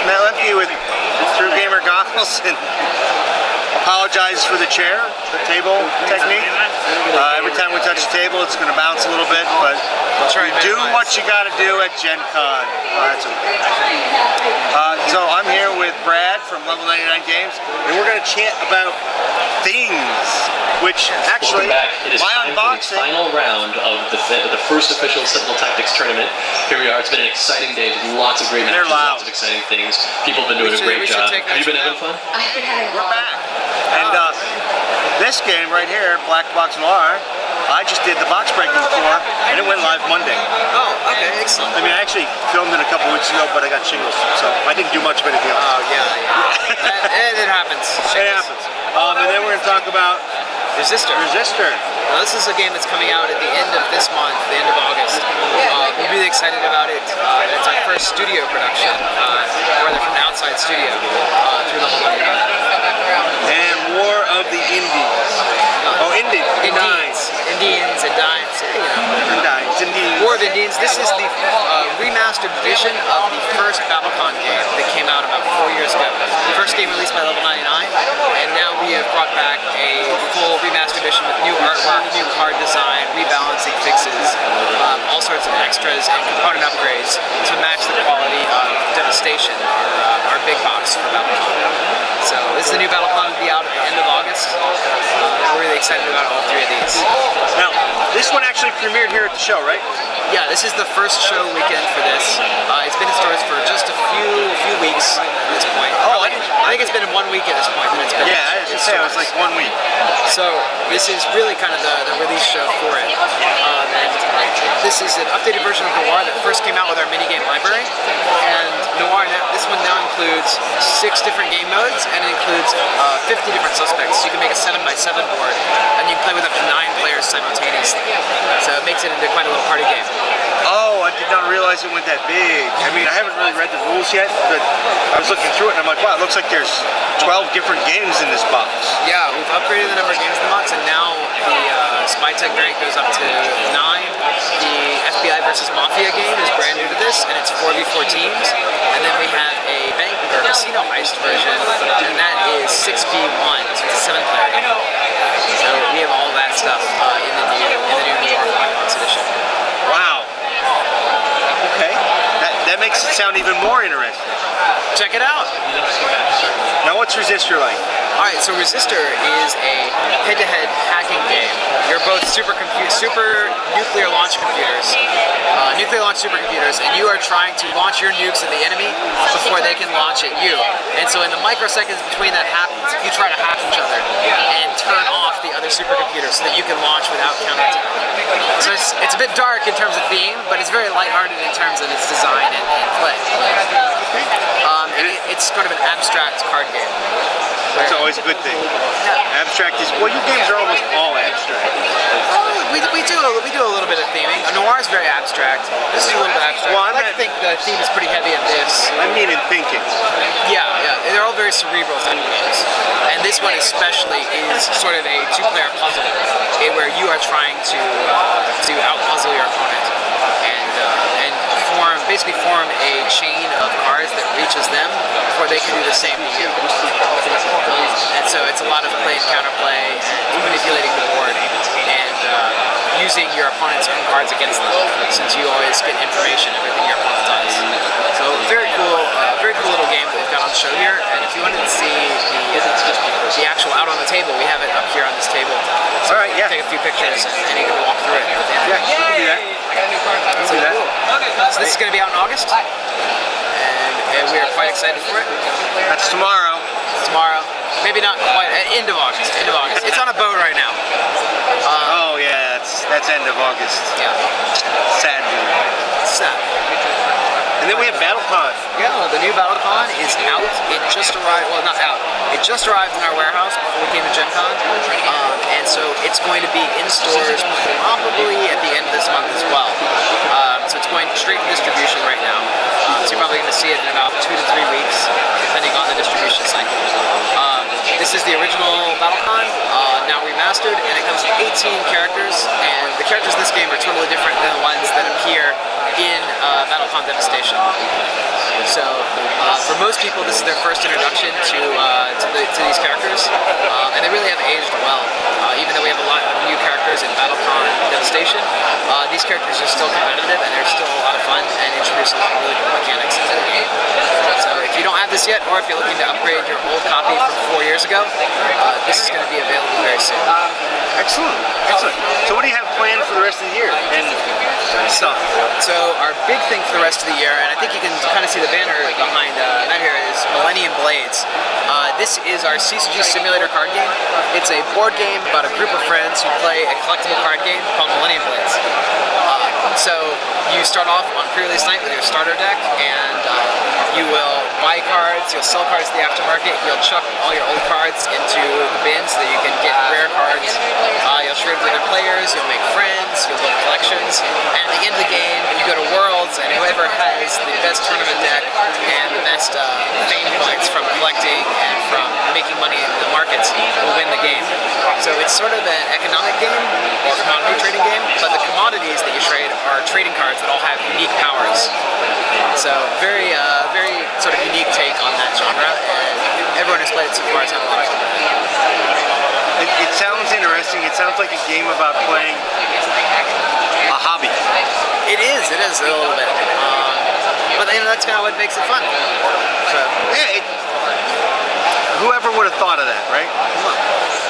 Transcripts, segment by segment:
Mel Empty with True Gamer goggles and apologize for the chair, the table technique. Every time we touch the table, it's going to bounce a little bit, but do what you got to do at Gen Con. That's okay. So I'm here with Brad from Level 99 Games, and we're going to chat about things, which actually, my unboxing. Final round of the first official Sentinel Tactics tournament. Here we are. It's been an exciting day with lots of great matches, lots of exciting things. People have been doing a great job. Have you been having fun? We're back. And this game right here, Black Box Noir, I just did the box breaking before, and it went live Monday. Oh, okay, excellent. I mean, I actually filmed it a couple weeks ago, but I got shingles, so I didn't do much of anything else. Oh, yeah. It happens. It happens. And then we're going to talk about Resistor. Now, this is a game that's coming out at the end of this month, the end of August. We're really excited about it. It's our first studio production, rather from an outside studio, through Level 99. And War of the Indies. Oh, Indians and Dimes. War of Indians. This is the remastered edition of the first Babylon game that came out about 4 years ago. The first game released by Level 99, and now we have brought back a full remastered edition with new artwork, new card design, rebalancing fixes, all sorts of extras and component upgrades to match the quality of Devastation, our big box for Babylon. So this is the new Babylon to be out at the end of August. We're really excited about all three of these. Now, this one actually premiered here at the show, right? Yeah, this is the first show weekend for this. It's been in stores for just a few weeks at this point. Oh, I think it's been 1 week at this point. But it's been it was like 1 week. So this is really kind of the release show for it. And this is an updated version of Noir that first came out with our minigame library. And Noir, this one now includes 6 different game modes, and it includes 50 different suspects. So you can make a 7x7 board, and you can play with up to 9 players simultaneously. So it makes it into quite a little party game. Oh, I did not realize it went that big. I mean, I haven't really read the rules yet, but I was looking through it and I'm like, wow, it looks like there's 12 different games in this box. Yeah, we've upgraded the number of games in the box, and now the Spy Tech variant goes up to 9. The FBI versus Mafia game is brand new to this, and it's 4v4 teams. And then we have a bank or casino heist version, and that is 6v1, so it's a 7-player game. So we have all that stuff in the new Noir Black Box edition. Wow. Okay. That makes it sound even more interesting. Check it out. Now, what's Resistor like? Alright, so Resistor is a head-to-head hacking game. You're both super nuclear launch computers, and you are trying to launch your nukes at the enemy before they can launch at you. And so in the microseconds between that happens, you try to hack each other and turn off the other supercomputers so that you can launch without counterattack. So it's a bit dark in terms of theme, but it's very lighthearted in terms of its design and play. And it's sort of an abstract card game. That's always a good thing. Yeah. Abstract is, well, your games are almost all abstract. We do a little bit of theming. Noir is very abstract. This is a little bit abstract. Well, I think the theme is pretty heavy in this. I mean in thinking. Yeah. They're all very cerebral type of games. And this one especially is sort of a 2-player puzzle, where you are trying to out-puzzle your opponent and basically form a chain of cards that reaches them before they can do the same to you. And so it's a lot of play and counterplay and manipulating the board and using your opponent's own cards against them, since you always get information, everything your opponent does. So very cool little game that we've got on show here. And if you wanted to see the actual out on the table, we have it up here on this table. So all right, yeah. Take a few pictures and you can walk through it. Yeah, you can do that. So cool. So this is going to be out in August, and we are quite excited for it. That's tomorrow. Maybe not quite. End of August. It's on a boat right now. Oh yeah, that's end of August. Yeah. Sad. And then we have BattleCon. Yeah, the new BattleCon is out. It just arrived. Well, not out. It just arrived in our warehouse before we came to Gen Con. And so it's going to be in stores probably at the end of this month as well. So it's going straight to distribution right now. So you're probably going to see it in about 2 to 3 weeks, depending on the distribution cycle. This is the original BattleCon, now remastered, and it comes with 18 characters. And the characters in this game are totally different than the ones that appear in BattleCon Devastation. So for for most people, this is their first introduction to these characters, and they really have aged well. Even though we have a lot of new characters in BattleCon Devastation, these characters are still competitive and they're still a lot of fun and introduce a lot of really cool mechanics into the game. So if you don't have this yet, or if you're looking to upgrade your old copy from 4 years ago, this is going to be available very soon. Excellent, excellent. So what do you have planned for the rest of the year and stuff? So our big thing for the rest of the year, and I think you can kind of see the banner behind that here, is Millennium Blades. This is our CCG simulator card game. It's a board game about a group of friends who play a collectible card game called Millennium Blades. So you start off on pre-release night with your starter deck, and you will buy cards, you'll sell cards to the aftermarket, you'll chuck all your old cards into the bin so that you can get rare cards. You'll trade with other players, you'll make friends, you'll build collections, and at the end of the game, you go to Worlds, and whoever has the best tournament deck and the best fame points from collecting and from making money in the markets will win the game. So it's sort of an economic game, or commodity trading game, but the commodities that you trade are trading cards that all have unique powers. So very sort of unique take on that genre, and everyone who's played it so far has had a lot of fun with it. It sounds interesting. It sounds like a game about playing a hobby. It is a little bit. But you know, that's kind of what makes it fun. So yeah, whoever would have thought of that, right?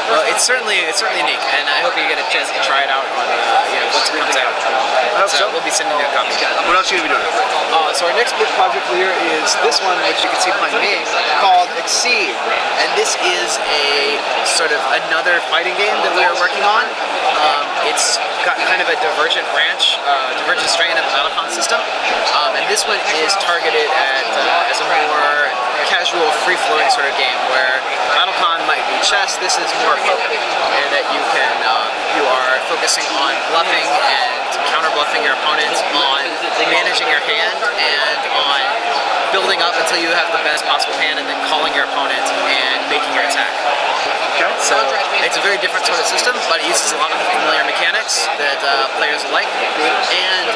Well, it's certainly unique, and I hope you get a chance to try it out on once it comes out. So we'll be sending you a copy. What else are you gonna be doing? So our next big project here is this one, which you can see behind me, called Exceed, and this is a sort of another fighting game that we are working on. It's got kind of a divergent strain of the BattleCon system, and this one is targeted at as a more casual, free-flowing sort of game where BattleCon might be chess. This is more poker, and that you are focusing on bluffing and counter-bluffing your opponent, on managing your hand, and on building up until you have the best possible hand, and then calling your opponent and making your attack. Okay. So it's a very different sort of system, but it uses a lot of the familiar mechanics that players like. And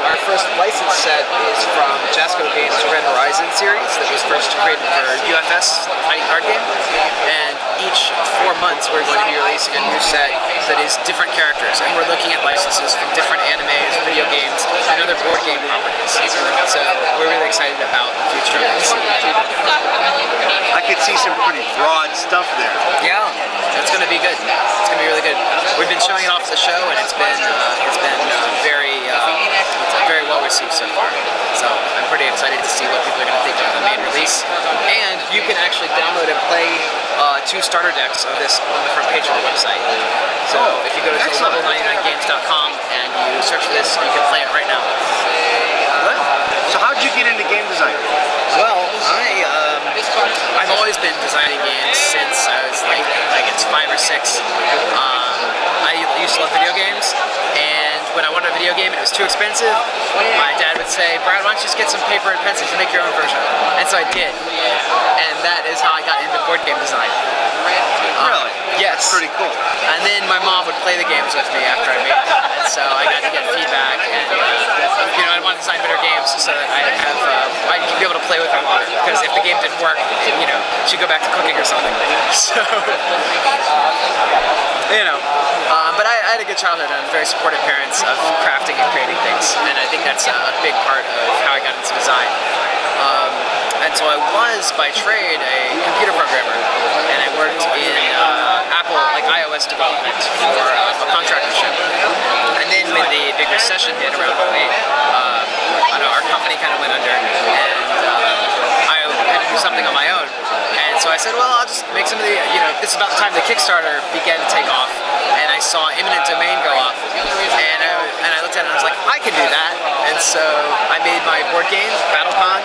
our first license set is from Jasco Games' Red Horizon series that was first created for UFS, the fighting card game. And each 4 months we're going to be releasing a new set that is different characters, and we're looking at licenses from different animes, video games, and other board game properties. So we're really excited about the future of this. I could see some pretty broad stuff there. Yeah, it's going to be good. It's going to be really good. We've been showing it off at the show, and it's been very well received so far. So I'm pretty excited to see what people are going to think of the main release. And you can actually download and play 2 starter decks of this on the front page of the website. So if you go to level99games.com and you search for this, you can play it right now. So how did you get into game design? Well, I've always been designing games since I was like I guess 5 or 6. I used to love video games, and when I wanted a video game and it was too expensive, my dad would say, "Brad, why don't you just get some paper and pencils and make your own version?" And so I did, and that is how I got into board game design. Really? Yes. That's pretty cool. And then my mom would play the games with me after I made them, and so I got to get feedback, and I want to design better games so that I'd be able to play with her more, because if the game didn't work, she'd go back to cooking or something. So, but I had a good childhood, and very supportive parents of crafting and creating things, and I think that's a big part of how I got into design. And so I was, by trade, a computer programmer, and I worked in Apple, like iOS development for a contractorship. And then when the big recession hit around 2008, our company kind of went under, and I had to do something on my own. And so I said, well, I'll just make some of the, this is about the time the Kickstarter began to take off, and I saw Imminent Domain go up, and I looked at it and I was like, I can do that. And so I made my board game, BattleCon,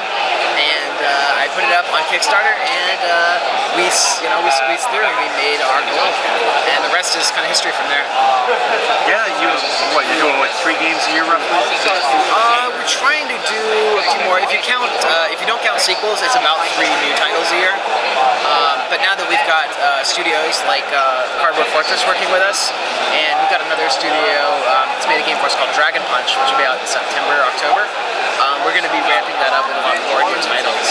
and I put it up on Kickstarter, and we squeezed through and we made our goal, and the rest is kind of history from there. Yeah, you're doing 3 games a year roughly? We're trying to do a few more. If you don't count sequels, it's about 3 new titles a year. But now that we've got studios like Cardboard Fortress working with us, and we've got another studio that's made a game for us called Dragon Punch, which will be out in September, October. we're going to be ramping that up with a lot more new titles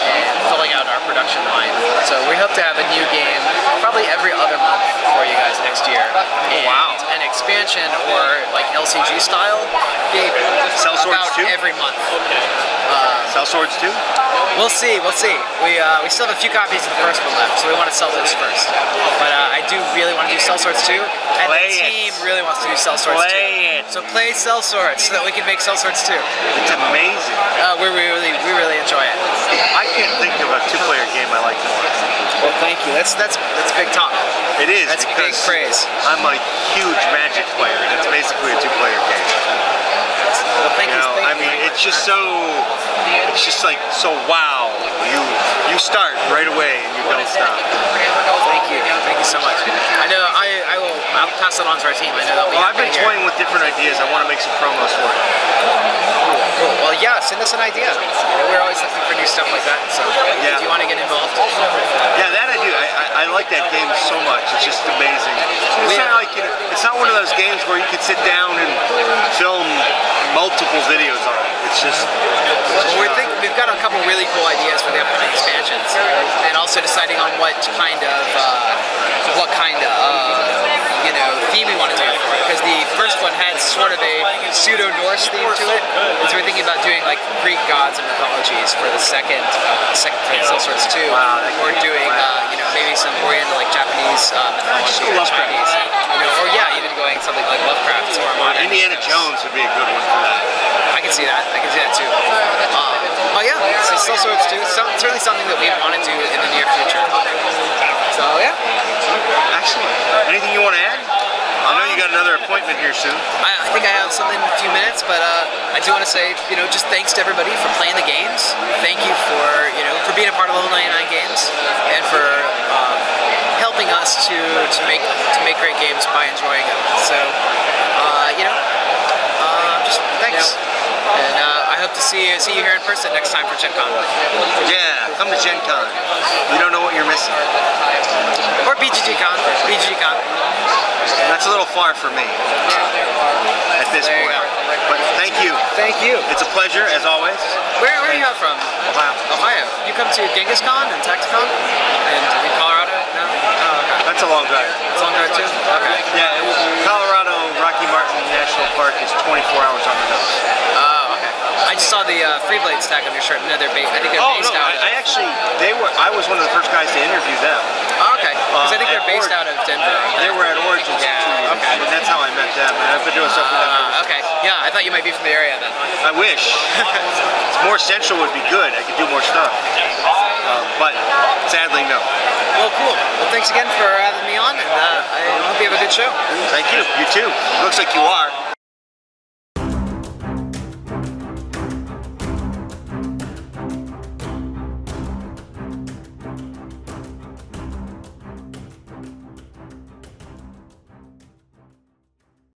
and filling out our production line. So we hope to have a new game probably every other month for you guys next year. And an expansion or like LCG style game Cell Swords about 2? every month. Cell Swords 2? We'll see, we'll see. We still have a few copies of the first one left, so we want to sell those first. But I do really want to do Cell Swords 2, and the team really wants to do Cell Swords 2. So play Cell Swords so that we can make Cell Swords 2. It's amazing. We really enjoy it. I can't think of a two-player game I like more. Well, thank you. That's big talk. It is. That's big praise. I'm a huge Magic player, and it's basically a two-player game. Well, thank you. I mean, it's just so wow. You start right away and you don't stop. Thank you so much. I know I'll pass it on to our team. I know they'll be I've been toying with different ideas. I want to make some promos for it. Cool. Well, yeah, send us an idea. We're always looking for new stuff like that. So if you want to get involved. Yeah, that I do. I like that game so much. It's just amazing. It's not like it's not one of those games where you can sit down and film multiple videos on it. It's just. We've got a couple really cool ideas for the upcoming expansions, and also deciding on what kind of theme we want to do for it. Because the first one had sort of a pseudo-Norse theme to it, and so we're thinking about doing like Greek gods and mythologies for the second Cell Swords 2, or doing maybe some Oriental like Japanese mythology or Chinese, or even going something like Lovecraft or modern. Indiana Jones would be a good one for that. I can see that. Too. But yeah, so Cell Swords 2 is certainly something that we want to do in the near future. So yeah. Excellent. Anything you want to add? I know you got another appointment here soon. I think I have something in a few minutes, but I do want to say, just thanks to everybody for playing the games. Thank you for being a part of Level 99 Games and for helping us to make great games by enjoying them. So just thanks. And I hope to see you here in person next time for Gen Con. Yeah, come to Gen Con. You don't know what you're missing. Or BGG Con. That's a little far for me at this point. But thank you. Thank you. It's a pleasure, as always. Where are you from? Ohio. You come to Genghis Con and TaxCon? And in Colorado? No? Oh, okay. That's a long drive. It's a long drive too? Okay. Yeah, Colorado Rocky Mountain National Park is 24 hours on the nose. Oh, okay. I just saw the Free Blades tag on your shirt. No, I think they're based out of... I was one of the first guys to interview them. Oh, okay. Because I think they're based out of Denver. They were at Origins. Yeah, okay. And that's how I met them. And I've been doing stuff with them. Okay. Yeah, I thought you might be from the area then. I wish. More central would be good. I could do more stuff. But sadly, no. Well, cool. Well, thanks again for having me on, and I hope you have a good show. Thank you. You too. Looks like you are.